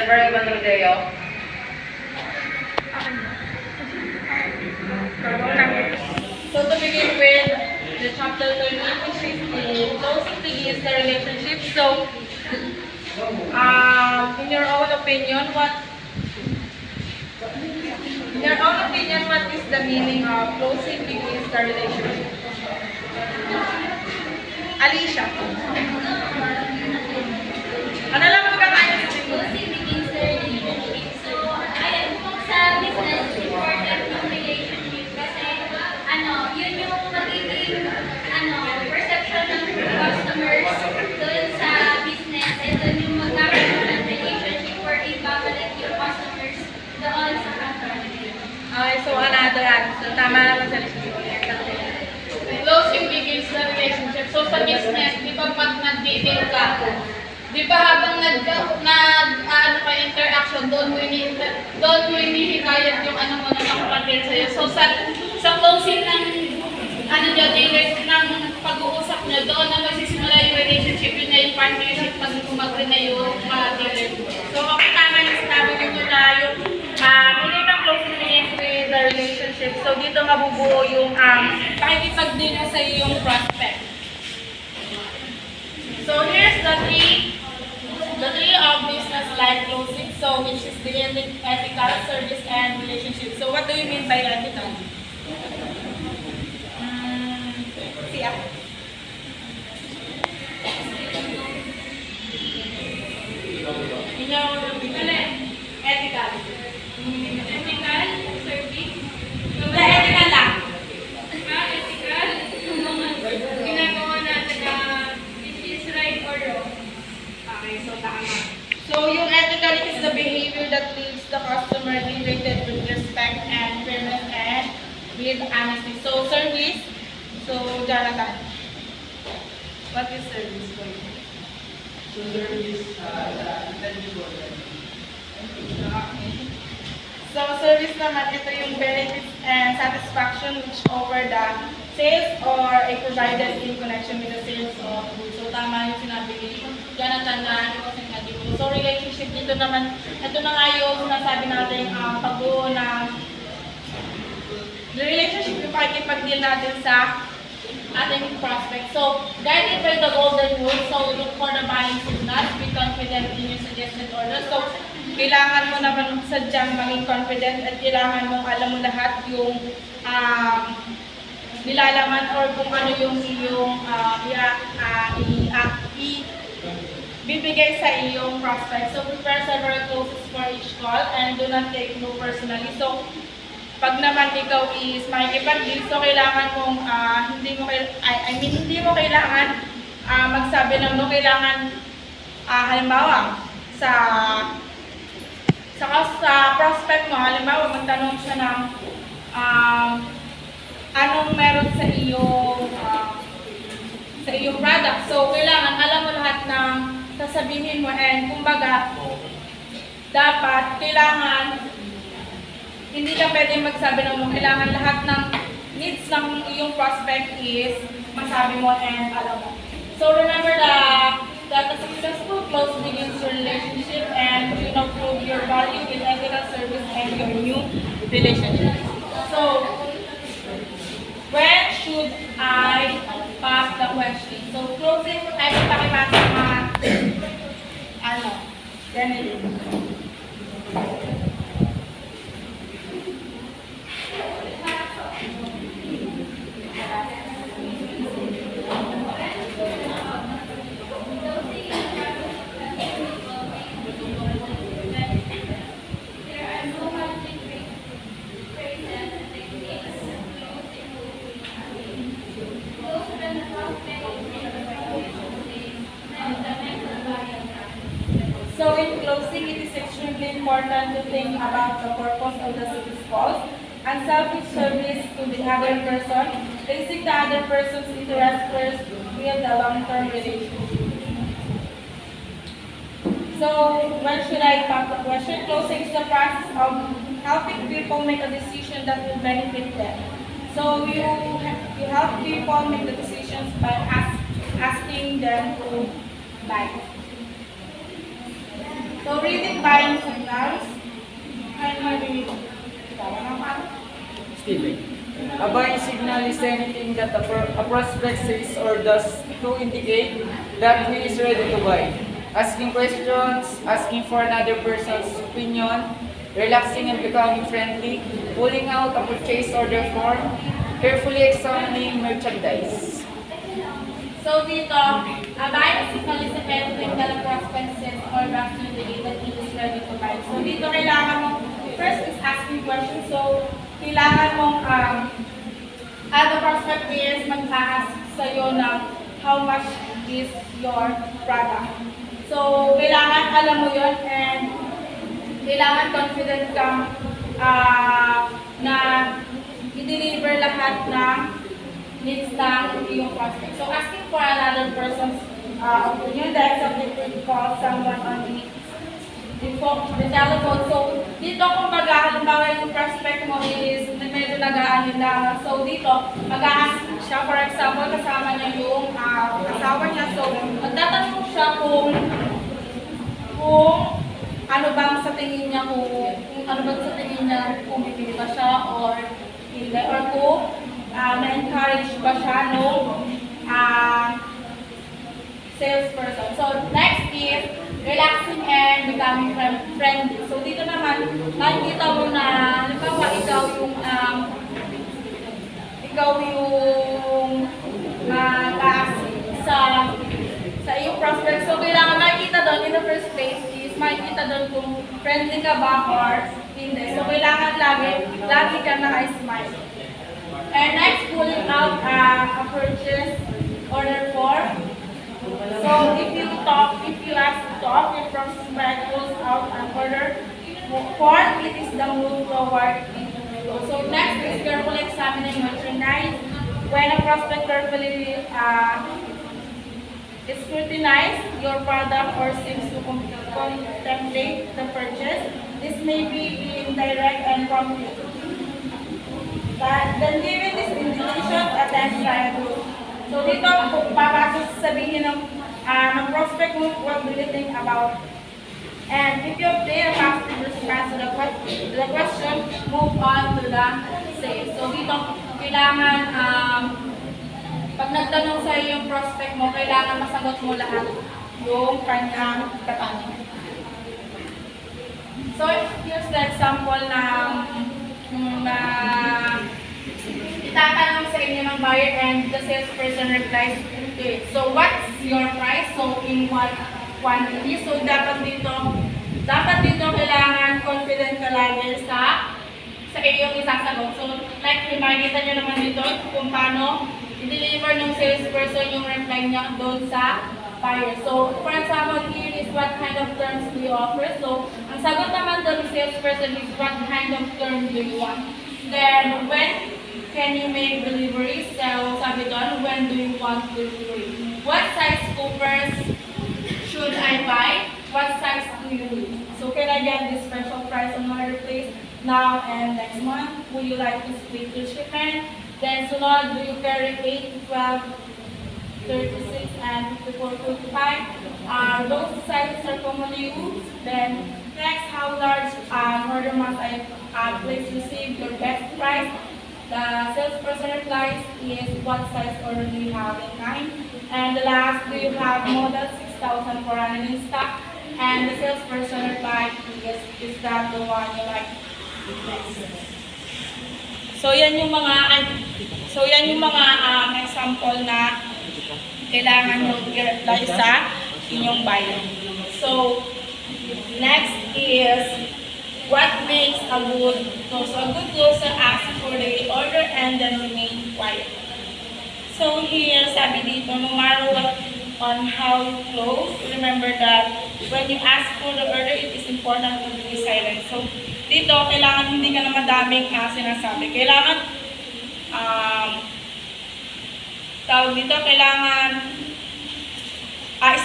Silver Ivan Rodeo. So to begin with, the chapter 13, which is the closing begins the relationship. So, in your own opinion, what is the meaning of closing begins the relationship? Alicia. Ano lang po ka tayo? Closing begins the relationship. So, ayan, kung sa business, important yung relationship kasi, yun yung magiging, perception ng customers doon sa business and doon yung magkakaroon ng relationship or ibabalik yung customers doon sa company. Okay, so another answer. Tama naman sa relationship. Closing begins the relationship. So sa business, di ba pag nag-dating ka, di ba habang interaction, doon mo hinihikayat yung mo na nakapatir sa'yo. So sa closing ng ng pag-uusap nyo, doon na magsisimula yung relationship, yun na yung partnership pag kumagri na yung dealer. So, okay, tama yung sinabi nyo na yung meaning ng closing begins with the relationship. So, dito mabubuo yung Pakikipag-deal sa iyong prospect. So, here's the three of business life closing, so which is the ethical, service, and relationship. So, what do you mean by ethical? Siya. Ethical. Ethical, service. Ethical lang. Ethical. Ginagawa natin na this is right or wrong. Okay, so tama. So, yung ethical is the behavior that leaves the customer treated with respect and fairness and with honesty. So, service. So, Jonathan, what is service for you? So service, intangible. Okay. So, service naman, ito yung benefits and satisfaction which offer the sales or a provided in connection with the sales of goods. So, tama yung sinabi ni Jonathan na sinabi ko. So, relationship dito naman, ito na nga yung sinasabi natin pagbuo ng the relationship yung pakikipag-deal natin sa ating prospect. So, guided by the golden rule, so look for the buying signals, be confident in your suggested order. So, kailangan mo naman sadyang maging confident at kailangan mo alam mo lahat yung nilalaman or kung ano yung iyong bibigay sa iyong prospect. So, prepare several clauses for each call and do not take no personally. So, pag naman ikaw is makikipag-deal, so kailangan mong hindi mo kailangan magsabi ng no, kailangan halimbawa sa prospect mo, halimbawa magtanong siya ng anong meron sa iyong product. So kailangan alam mo lahat ng sasabihin mo and kumbaga dapat kailangan hindi ka pwede magsabi ng mo, kailangan lahat ng needs ng iyong prospect is masabi mo and alam mo. So remember that a successful close begins your relationship and you know prove your value with ethical service and your new relationship. So, when should I pass the question? So, closing, ay pakipasa mga ganito. So in closing, it is extremely important to think about the purpose of the service calls. Unselfish service to the other person, placing the other person's interest first, build a long-term relationship. So when should I pass the question? Closing is the process of helping people make a decision that will benefit them. So you help people make the decisions by asking them to buy. So reading buying signals. Ay, may tawa na pa. Steven. A buying signal is anything that a prospect says or does to indicate that he is ready to buy. Asking questions, asking for another person's opinion, relaxing and becoming friendly, pulling out a purchase order form, carefully examining merchandise. So dito, a buying signal is anything that a prospect says or does to indicate that he is ready to buy. So dito kailangan mo, first is asking questions. So kailangan mong, as a prospect is mag-ask sa'yo ng how much is your product. So kailangan alam mo yun and kailangan confident kang na i-deliver lahat ng needs ng iyong prospect. So asking for another person's opinion, that's something to call someone on the telephone. So dito kung halimbawa yung prospect mo is medyo nag-aanin lang. So dito, mag-a-ask siya, for example, kasama niya yung asawa niya. So magtatanong siya kung ano bang sa tingin niya kung bibili ba siya or hindi, or kung na-encourage ba siya nung salesperson. So next is relaxing and becoming friendly. So dito naman, nakikita mo na, halimbawa ikaw yung sa iyong prospect. So kailangan makikita doon in the first place is makikita doon kung friendly ka ba or hindi. So kailangan lagi ka naka-smile. And next, pulling out a purchase order form. So if you ask to talk, your prospect pulls out an order form, it is the move toward it. So next is carefully examining merchandise. When a prospect carefully scrutinize your product or seems to contemplate the purchase, this may be indirect and promptly. But then given this indication, attend trial. So dito, papasok sabihin ng prospect mo what do you think about. And if you obtain a positive response to the question, move on to the sales. So dito, kailangan pag nagtanong sa iyo yung prospect mo, kailangan masagot mo lahat yung kanyang katanungan. So here's the example ng itatanong sa inyo ng buyer and the salesperson replies to it. So what's your price? So in what quantity? So dapat dito kailangan confident ka lagi sa iyong isasagot. So like makikita nyo naman dito kung paano i-deliver ng salesperson yung reply niya doon sa buyer. So for example, here is what kind of terms do you offer? So ang sagot naman doon ng salesperson is what kind of term do you want? Then when can you make delivery? So sabi doon, when do you want delivery? What size coopers should I buy? What size do you need? So can I get this special price on order please? Now and next month, would you like to split your shipment? Then sunod, do you carry 8, 12, 36, and 54, 45? Those sizes are commonly used. Then next, how large order must I please receive your best price? The salesperson replies is what size order do you have in mind? And the last, do you have more than 6,400 in stock? And the salesperson replies, yes, is that the one you like? So yan yung mga example na kailangan nyo i-reply sa inyong buyer. So next is what makes a good closer? A good closer asks for the order and then remain quiet. So here, sabi dito, no matter what on how you close, remember that when you ask for the order, it is important to be silent. So dito, kailangan hindi ka na madaming sinasabi. Kailangan, kailangan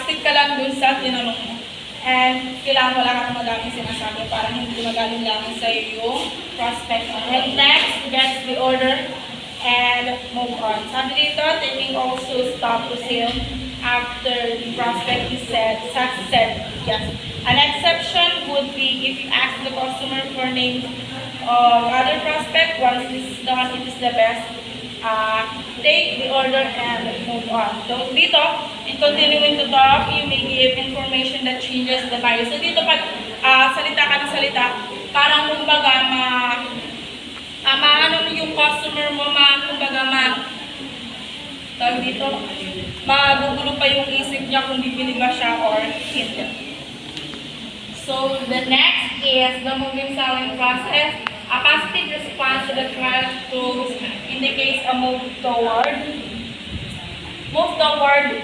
stick ka lang dun sa tinanong mo. And kailangan wala ka na madaming sinasabi para hindi magaling lang sa yung prospect mo. And next, get the order and move on. Sabi dito, taking also stop to sale after the prospect is said yes. An exception would be if you ask the customer for names of other prospect, once this is done, it is the best. Take the order and move on. So dito, in continuing to talk, you may give information that changes the buyer. So dito pag salita ka ng salita, parang kumbaga maano yung customer mo, tawag dito, magugulo pa yung isip niya kung bibili ba siya or hindi. So the next is the moving selling process. A positive response to the trial close indicates a move toward,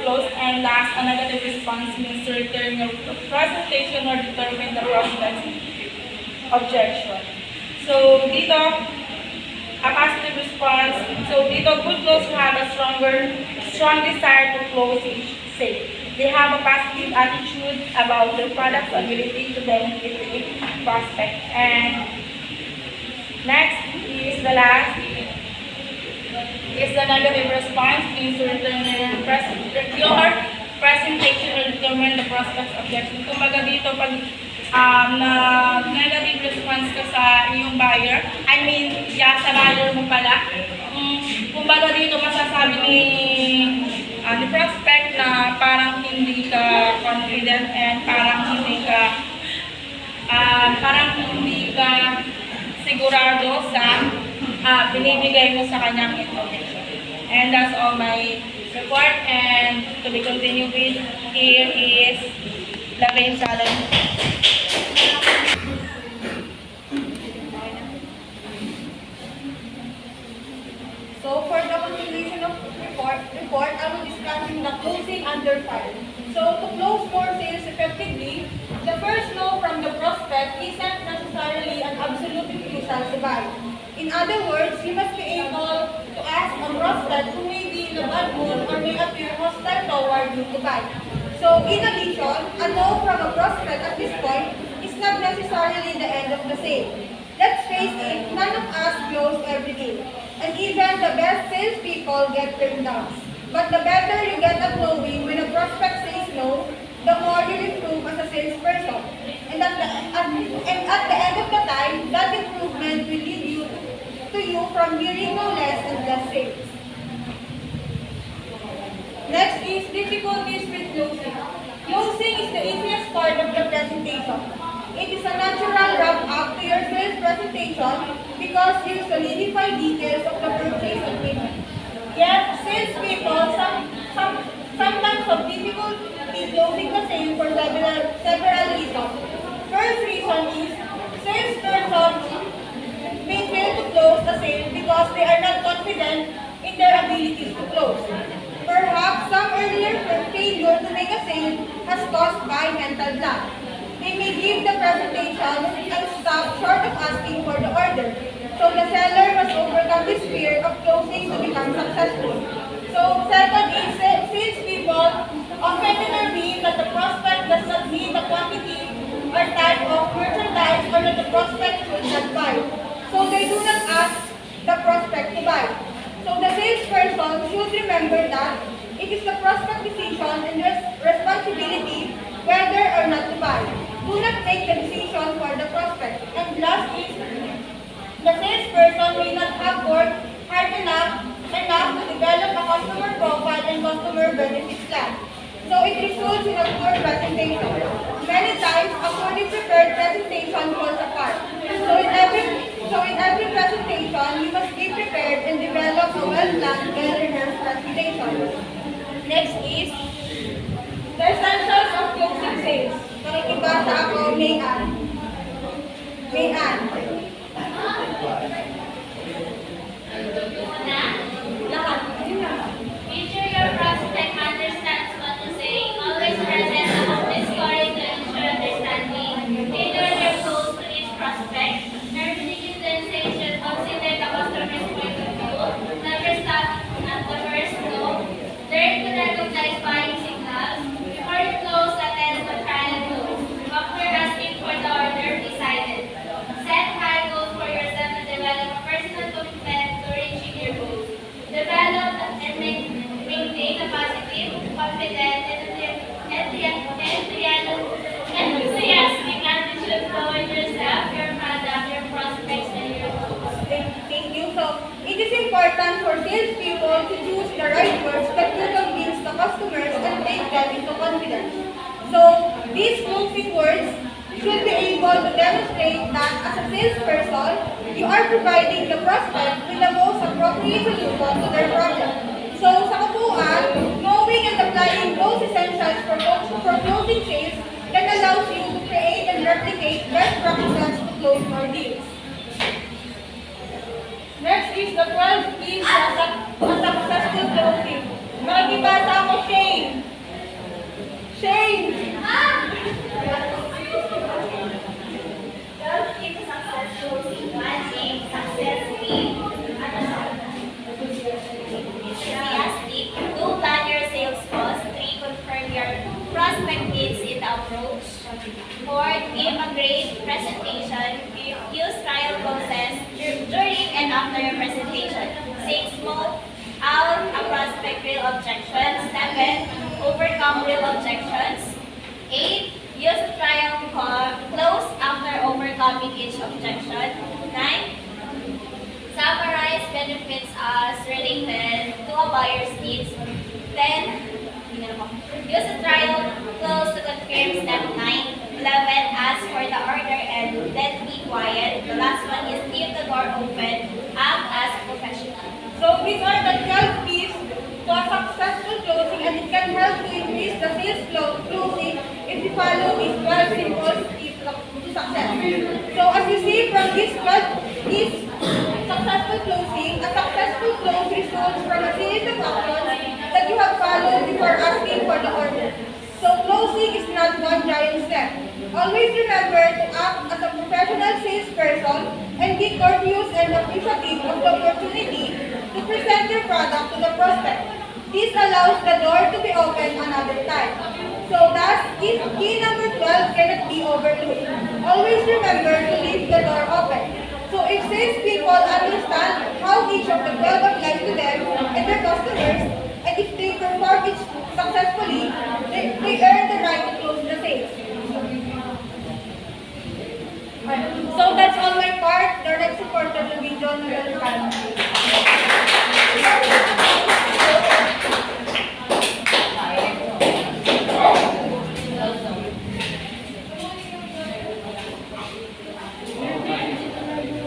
close, and last, a negative response means to return your presentation or determine the prospect's objection. So dito, a positive response. So dito, good close who have a strong desire to close each sale. They have a positive attitude about their product's ability to benefit the prospect. And next is the last, is the negative response means to return your presentation or determine the prospect's objection. Kumbaga dito, pag negative response ka sa iyong buyer, sa buyer mo pala, kumbaga dito masasabi ni prospect na parang hindi ka confident and parang hindi ka sigurado sa binibigay mo sa kanyang information. And that's all my report, and to be continued with, here is the main challenge. So for the continuation of report, I will discussing the closing under file. So to close more sales effectively, the first no from the prospect isn't necessarily an absolute refusal to buy. In other words, you must be able to ask a prospect who may be in a bad mood or may appear hostile toward you to buy. So in addition, a no from a prospect at this point is not necessarily the end of the sale. Let's face it, none of us close every day. And even the best salespeople get turned down. But the better you get at knowing when a prospect says no, the more you improve as a salesperson. And at the end of the time, that improvement will lead to you from hearing no less and less sales. Next is difficulties with closing. Closing is the easiest part of the presentation. It is a natural wrap-up to your sales presentation because you solidify details of the purchase agreement. Yet, salespeople sometimes have difficulty closing the sale for several reasons. First reason is, salesperson may fail to close the sale because they are not confident in their abilities to close. Perhaps some earlier failure to make a sale has caused by mental block. They may give the presentation and stop short of asking for the order. So the seller must overcome this fear of closing to become successful. So second is, salespeople often determine that the prospect does not need the quantity or type of merchandise or that the prospect should not buy. So they do not ask the prospect to buy. So the salesperson should remember that it is the prospect decision and responsibility whether or not to buy. Do not make the decision for the prospect. And last is, the salesperson may not have worked hard enough to develop a customer profile and customer benefits plan. So it results in a poor presentation. Many times, a poorly prepared presentation falls apart. So in every presentation, you must be prepared and develop a well-planned, well-rehearsed presentation. Next is the essentials of closing sales. Makikibasa ako, May Ann. Lahat. Make sure your prospect understands what to say. Always present among the story to ensure understanding. Tailor your goals to each prospect. Nurturing sensation, consider the customer's point of view. Never stop at the first no. Learn to recognize buying signals. Before you close, attend to trial close. After asking for the order, decided. Set important for salespeople to choose the right words that will convince the customers and take them into confidence. So, these closing words should be able to demonstrate that as a salesperson, you are providing the prospect with the most appropriate solution to their problem. So, sa kabuuan, knowing and applying those essentials for closing sales that allows you to create and replicate best practices to close more deals. Next is the 12 keys sa successful closing. Makikibasa ako, Shane. Shane! Keep success closing. One, success key. Enthusiastic. 2, plan your sales cost. 3, confirm your prospect needs in the approach. 4, give a great presentation. Use trial process during and after your presentation. 6, move out a prospect real objections. 7, overcome real objections. 8, use a trial close after overcoming each objection. 9, summarize benefits as related to a buyer's needs. 10, use a trial close to confirm step 9. 11, ask for the order and then be quiet. The last one is leave the door open. Act as a professional. So these are the 12 keys to a successful closing, and it can help to increase the sales closing if you follow these 12 simple keys to success. So as you see from these 12 keys, successful closing, a successful close results from a series of actions that you have followed before asking for the order. So closing is not one giant step. Always remember to act as a professional salesperson and be courteous and appreciative of the opportunity to present your product to the prospect. This allows the door to be opened another time. So thus, key number 12 cannot be overlooked. Always remember to leave the door open. So if salespeople understand how each of the 12 applies to them and their customers, and if they perform it successfully, they earn the right to close the sales. So that's all my part. The next reporter will be John Miguel Calma.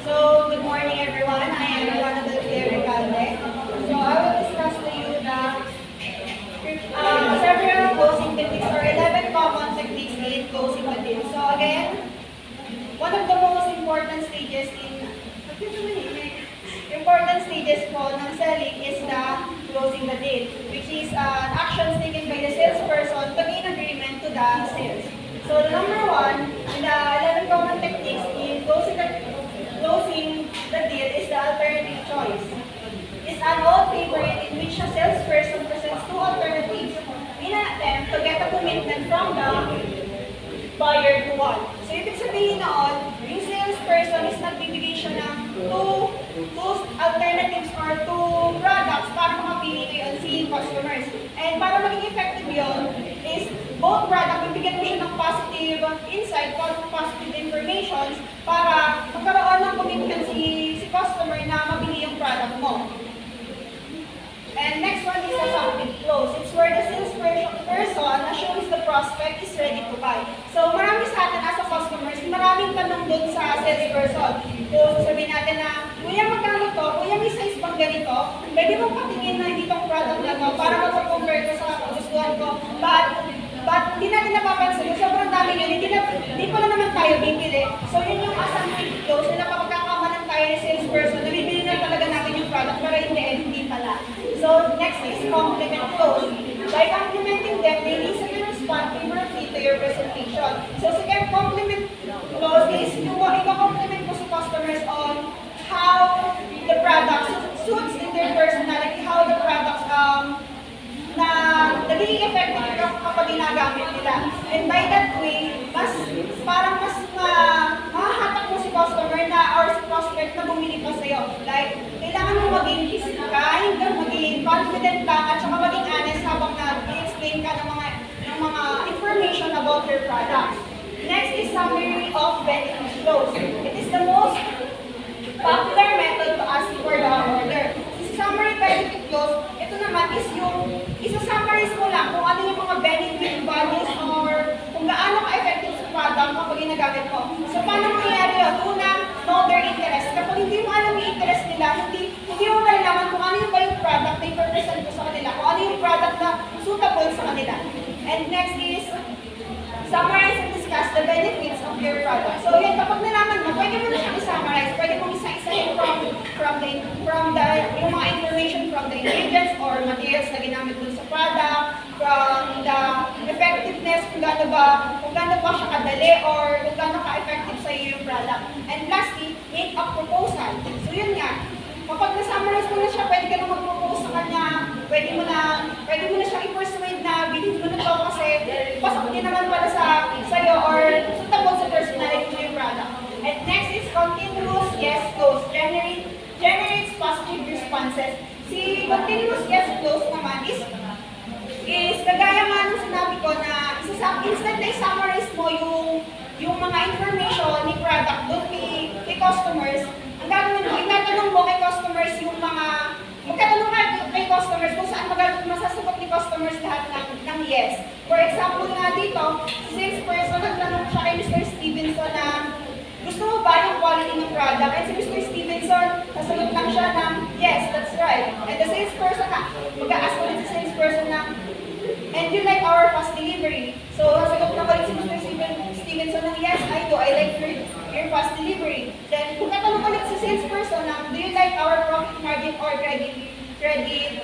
So, good morning everyone. I am Juana Del Recalde. So, I will discuss to you the several closing techniques or 11 common techniques in closing the deal. So, again, one of the most important stages po ng selling is the closing the deal, which is actions taken by the salesperson to gain agreement to the sales. So, the number one in the 11 common techniques in closing the deal is the alternative choice. It's an old favorite in which a salesperson presents two alternatives in an attempt to get a commitment from the buyer to one. So, ibig sabihin noon, yung salesperson is nagbibigay siya ng two alternatives or two products para makapili kayo si customers. And para maging effective yun, is both product, bibigyan mo siya ng positive insight, positive information para magkaroon ng commitment si customer na mabili yung product mo. And next one is the something close. It's where the salesperson assures the prospect is ready to buy. So marami sa atin as a customers, maraming tanong dun sa salesperson. So sabihin natin na, kuya magkano to? Kuya may size bang ganito? Pwede mo patingin na hindi tong product na to para mag-compare ko sa gustuhan ko. But hindi natin napapansin, sobrang dami yun, hindi pala naman tayo bibili. So yun yung assumptive close na napapagkakamalan tayo ni salesperson, nabibili na talaga natin yung product para hindi pala. So next is compliment close. By complimenting them, they listen and respond favorably to your presentation. So second compliment close is yung ika-compliment ko sa customers on how the product suits in their personality, how the products na nagiging effective kapag ginagamit nila. And by that way, parang mas mahahatak mo si customer na or si prospect na bumili pa sa'yo. Like, kailangan mo maging kind, maging confident lang, at saka maging honest habang nag-explain ka ng mga information about your products. Next is summary of benefit flows. It is the most popular method to ask for the order. product kapag ginagamit mo. So, paano mangyayari yun? Una, know their interest. Kapag hindi mo alam yung interest nila, hindi mo malalaman kung ano yung ba yung product na i-represent ko sa kanila, kung ano yung product na suitable sa kanila. And next is, summarize and discuss the benefits of your product. So yan, kapag nalaman mo, pwede mo na siyang i-summarize, pwede mong isa-isahin from the yung mga information from the ingredients or materials na ginamit dun sa product, from the effectiveness, kung gaano ba siya kadali or kung gaano ka-effective sa iyo yung product. And lastly, make a proposal. So yun nga, kapag na-summarize mo na siya, pwede ka na mag-propose sa kanya, pwede mo na siyang i-persuade na bilhin mo na to kasi pasok din naman pala sa'yo or suitable sa personality mo yung product. And next is continuous yes close. Generates positive responses. Si continuous yes close naman is kagaya nga nung sinabi ko na instant na i-summarize mo yung mga information ni product doon kay customers. Ang gagawin mo, itatanong mo kay customers yung mga, magtatanong ka kay customers kung saan masasagot ni customers lahat ng yes. For example nga dito, si salesperson nagtanong siya kay Mr. Stevenson na gusto mo ba yung quality ng product? And si Mr. Stevenson, nasagot lang siya ng yes, that's right. And the salesperson mag-a-ask ulit si salesperson na, and you like our fast delivery? So, nasagot na ulit si Mr. Stevenson ng yes, I do. I like your fast delivery. Then, kung tatanong ulit si salesperson na, do you like our profit margin or credit terms?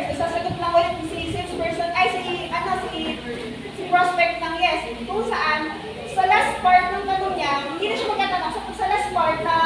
So, sasagot lang ulit si salesperson, si prospect ng yes. Kung saan, sa last part ng tanong niya, hindi na siya magtatanong. Sa last part na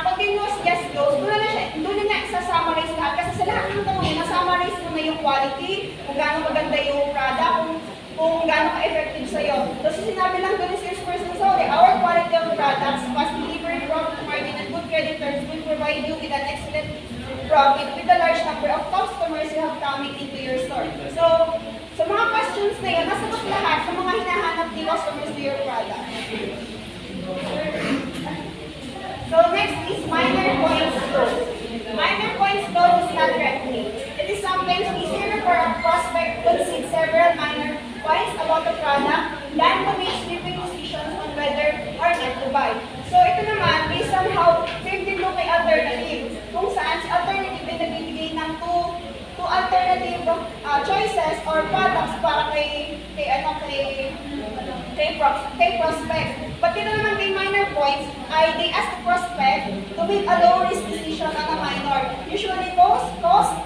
continuous yes close, doon na niya isa-summarize lahat. Kasi sa lahat ng tanong niya, na-summarize mo na yung quality, kung gaano maganda yung product, kung gaano ka-effective sa'yo. Tapos sinabi lang doon ni salesperson, sorry, our quality of products, fast delivery, profit margin, and good credit terms will provide you with an excellent profit with the large number of customers you have coming into your store. So, sa mga questions na yun, nasagot lahat sa mga hinahanap ni customers to your product. So next is minor points close. Minor points close is not threatening. It is sometimes easier for a prospect to concede several minor points about the product than to make sweeping decisions on whether or not to buy. So ito naman, may somehow same din mo kay alternative. Kung saan si alternative ay nagbibigay ng two alternative choices or products para kay prospect. But dito naman kay minor points ay they ask the prospect to make a low risk decision on a minor, usually cost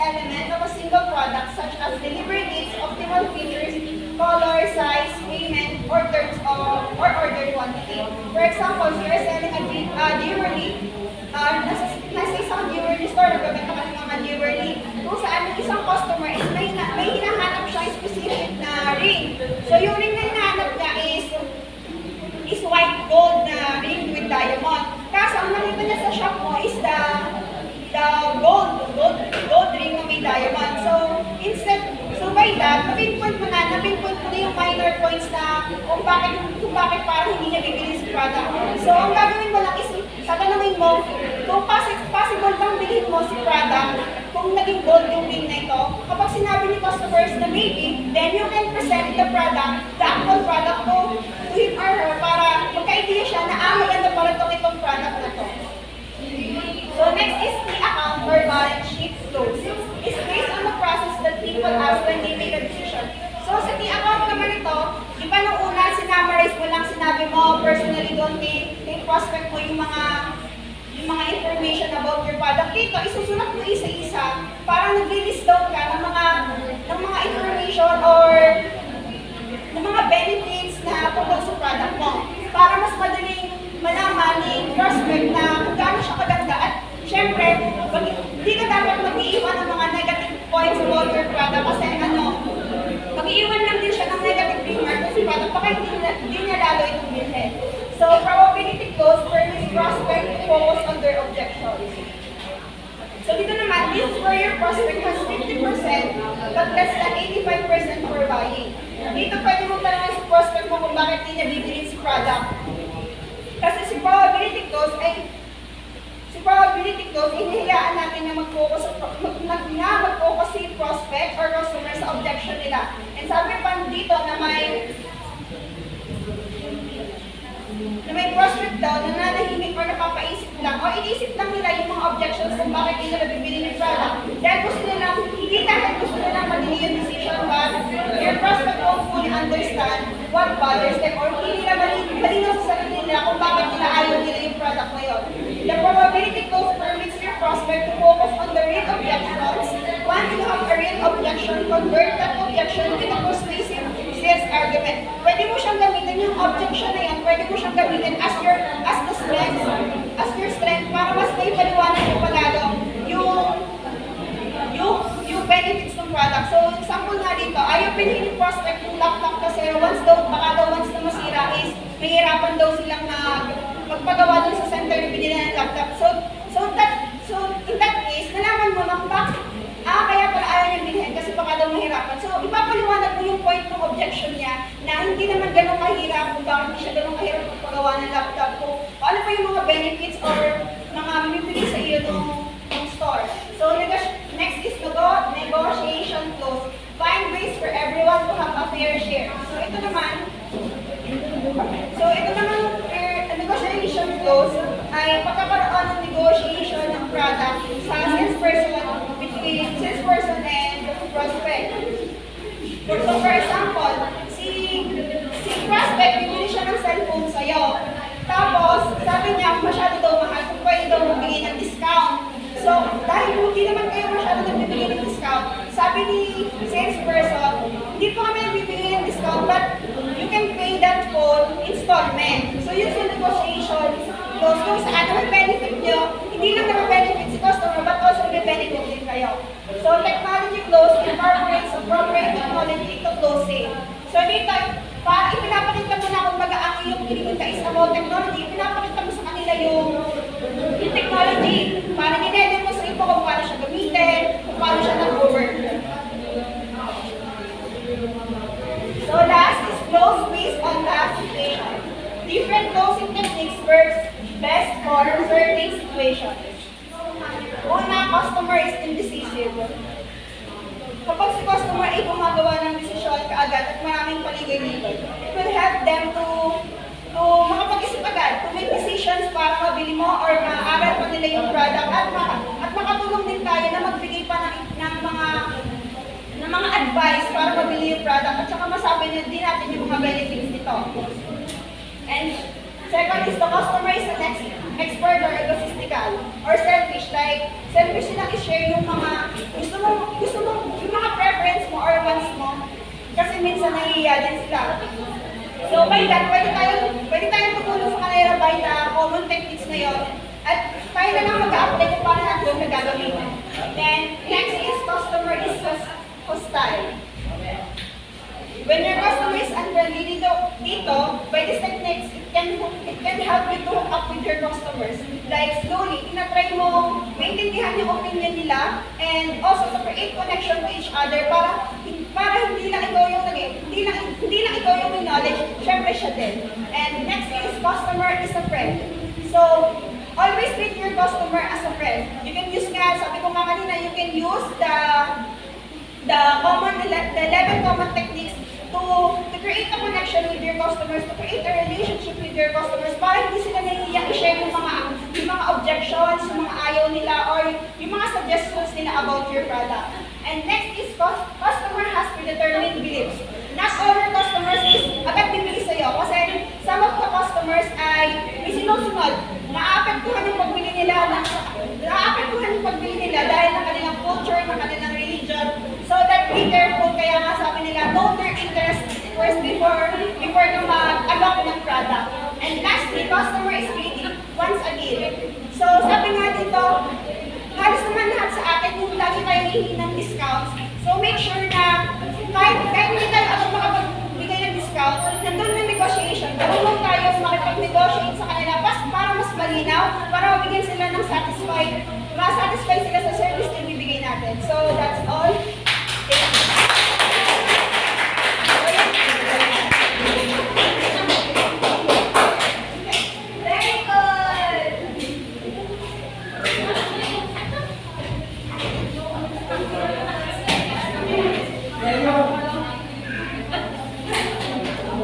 element of a single product such as delivery dates, optimal features, color, size, payment, or terms or order quantity. For example, if you are selling a jewelry, nasa isang jewelry store, nagbabenta ka ng mga jewelry, kung saan yung isang customer is may hinahanap siya specific na ring. So yung ring na hinahanap niya is white gold na ring with diamond. Kaso ang nakita niya sa shop mo is the gold ring na may diamond. So by that, napinpoint mo na yung minor points na kung bakit parang hindi niya bibili si product. So ang gagawin mo lang is tatanungin mo kung possible bang bilhin mo si product kung naging gold yung ring na ito. Kapag sinabi ni customers na maybe, then you can present the actual product to him or her para magka-idea siya na maganda pala itong product na to. So next is the account or balance sheet close. It's based on the process that people ask when they make a decision. So sa account naman ito, di ba nung una sinamarize mo lang, sinabi mo personally doon kay prospect mo yung mga information about your product. Dito, isusulat mo isa-isa, parang nag-list down ka ng mga information or ng mga benefits na tungkol sa product mo. Para mas madaling malaman ni prospect na kung gaano siya kaganda. At syempre, hindi ka dapat mag-iiwan ng mga negative points about your product kasi mag-iiwan lang din siya ng negative remark sa product baka hindi niya lalo itong bilhin. So, probability close permits prospect to focus on their objectives. So, dito naman, this is where your prospect has 50% but less than 85% for buying. Dito pwede mong tanongin sa prospect mo kung bakit hindi niya bibili si product. Kasi si probability close, hinihiyaan natin na mag-focus si prospect or customer sa objection nila. And sabi pa dito na na may prospect daw na nanahimik or napapaisip lang o inisip lang nila yung mga objections kung bakit hindi nila bibili ng product. Dahil gusto nilang, hindi dahil gusto nilang madali yung decision, but your prospect won't fully understand what bothers them or hindi nila malinaw sa sarili nila kung bakit nila ayaw nila yung product na yun. The probability clause permits your prospect to focus on the real objections. Once you have a real objection, convert that objection with a persuasive sales argument. Pwede mo siyang gamitin yung objection na yan, pwede mo siyang gamitin as your strength para mas may paliwanag yung palalo yung benefits ng product. So, example nga dito, ayaw pinili prospect yung laptop kasi once na masira is mahirapan daw silang magpagawa dun sa center na binili ng laptop. So in that case, nalaman mo lang kaya pala ayaw niyang bilhin kasi baka daw mahirapan. So, ipapaliwanag mo yung point ng objection niya na hindi naman ganun kahirap kung bakit hindi siya ganun kahirap magpagawa ng laptop kung ano pa yung mga benefits or mga bibigay sa iyo ng store. So, next is negotiation clause. Find ways for everyone to have a fair share. So, ito naman, negotiation clause ay pagkakaroon ng negotiation ng product sa salesperson between salesperson and prospect. So, for example, si prospect, bibili siya ng cellphone sa'yo. Tapos, sabi niya, masyado daw mahal, kung pwede daw magbigay ng discount. So, dahil hindi naman kayo masyado nagbibigay ng discount, sabi ni salesperson, hindi po kami nagbibigay ng discount, but you can pay that phone installment. So, yun sa negotiation clause kung saan may benefit nyo, hindi lang naman benefit si customer, but also may benefit din kayo. So, technology clause incorporates appropriate technology to close sale. So, dito, para ipinapakita mo na kung ang iyong kinikita is about technology, ipinapakita mo sa kanila yung technology. Para dinedemonstre mo kung paano siya gamitin, kung paano siya nag-work. So last is close based on the situation. Different closing techniques works best for certain situations. Una, customer is indecisive. Kapag si customer ay gumagawa ng desisyon kaagad at maraming paligay-ligay, it will help them to makapag-isip agad, to make decisions para mabili mo or maaral pa nila yung product at makatulong din tayo na magbigay pa ng mga advice para mabili yung product at saka masabi din natin yung mga benefits nito. And second is the customer is an expert or egotistical or selfish. Like, selfish silang i-share yung mga gusto mo, yung mga preference mo or wants mo kasi minsan nahihiya din sila. So by that, pwede tayong tutulong sa kanila by the common techniques na yun. At tayo na lang mag-a-apply kung paano natin yung nagagamitin. Then, next is customer is hostile. When your customer is unfriendly dito, by these techniques, it can help you to hook up with your customers. Like slowly, tinatry mo maintindihan yung opinion nila and also to create connection to each other para hindi lang ikaw yung hindi lang ikaw yung knowledge, syempre siya din. And next is customer is a friend. So, always treat your customer as a friend. You can use sabi ko nga kanina, you can use the 11 common techniques to create a connection with your customers, to create a relationship with your customers para hindi sila nahihiya i-share yung mga objections, yung mga ayaw nila, or yung mga suggestions nila about your product. And next is customer has predetermined beliefs. Not all your customers is agad bibili sa'yo kasi some of the customers ay may sinusunod. Naapektuhan yung pagbili nila dahil ng kanilang culture, ng kanilang religion. So that be careful, kaya nga sabi nila, know their interest first before ka mag-adopt ng product. And lastly, customer is greedy once again. So sabi nga dito, halos naman lahat sa atin yung lagi tayo hihingi ng discounts. So make sure na kahit hindi tayo agad makapagbigay ng discount, nandun yung negotiation. Marunong tayo makipag-negotiate sa kanila para mas malinaw, para mabigyan sila ng ma-satisfy sila sa service na ibibigay natin. So that's all. Thank you. Very good!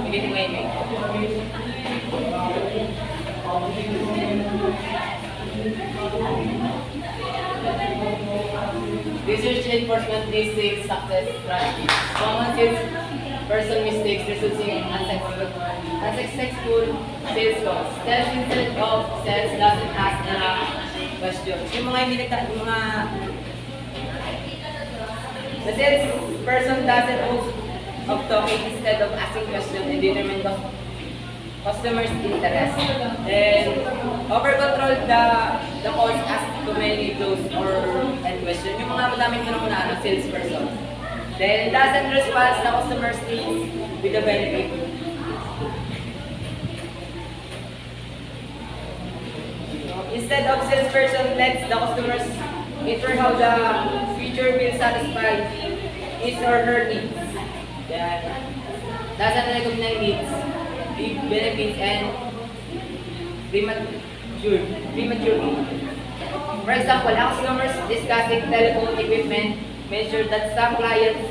Hindi mo Research enforcement basic success strategies. Common sales person mistakes resulting in unsuccessful sales calls. Sales instead of sales doesn't ask enough questions. Yung mga hindi yung mga the sales person doesn't of talking instead of asking questions and determine customers' interest. Then over-control the calls asked too many close or and question. Yung mga madaming tanong na salesperson. Then doesn't respond the customer's needs with the benefit. Instead of salesperson lets the customers infer how the future will satisfy his or her needs. Then doesn't recognize needs, benefits, and prematurely. For example, customers discussing telephone equipment mentioned that some clients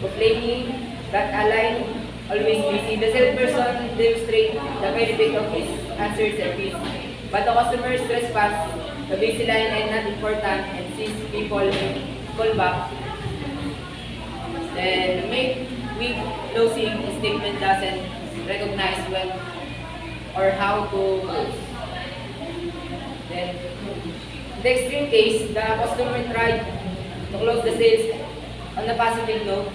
complaining that a line always busy. The salesperson demonstrates the benefit of his answer service. But the customer's response, the busy line is not important and sees people call back. Then make weak closing statement doesn't recognize when or how to close. Then in the extreme case, the customer tried to close the sales on a positive note,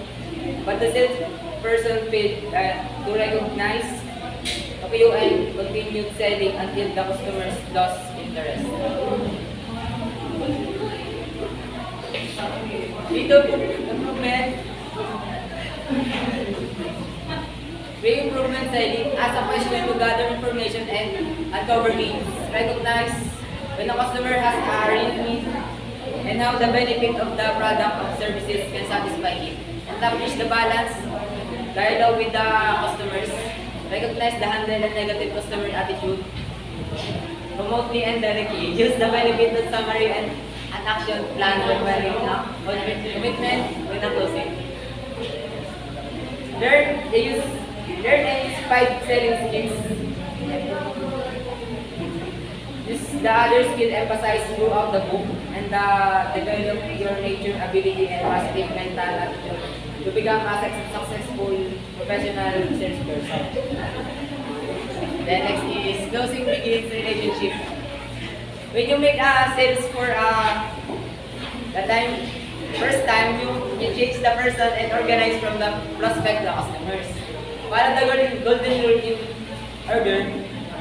but the salesperson failed to recognize the PO and continued selling until the customers lost interest. Dito improvement, re-improvement selling as a question to gather information and uncover needs. Recognize when a customer has a real need and how the benefit of the product or services can satisfy it. Establish the balance, dialogue with the customers, recognize the handle and negative customer attitude, remotely and directly, use the benefit of summary and an action plan when wearing commitment when a closing. Learn and use 5 selling skills. Use the other skill emphasized throughout the book and develop your nature, ability, and positive mental attitude to become a successful professional salesperson. Then next is closing begins relationship. When you make a sales for first time, you change the person and organize from the prospect to customers. Para the golden rule in order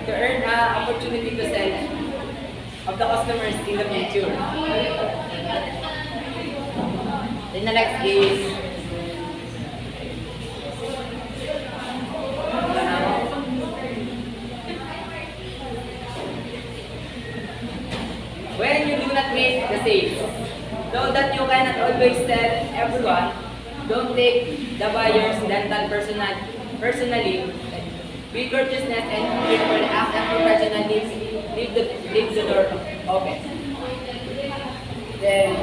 to earn an opportunity to sell of the customers in the future. Then the next is when you do not make the sales. Though that you cannot always tell everyone, don't take the buyer's dental personally. Be courteousness and careful act and professionally leave the door open. Then,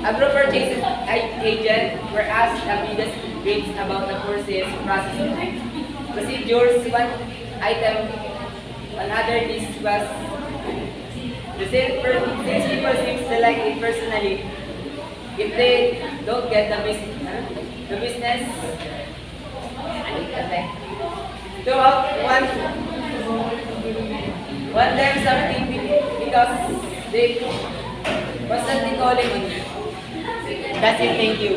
agro purchase agent were asked the biggest grades about the purchase process. Procedures, one item, another list was the salespeople seems to like it personally. If they don't get the business, throughout one them something because they constantly calling on you. That's it, thank you.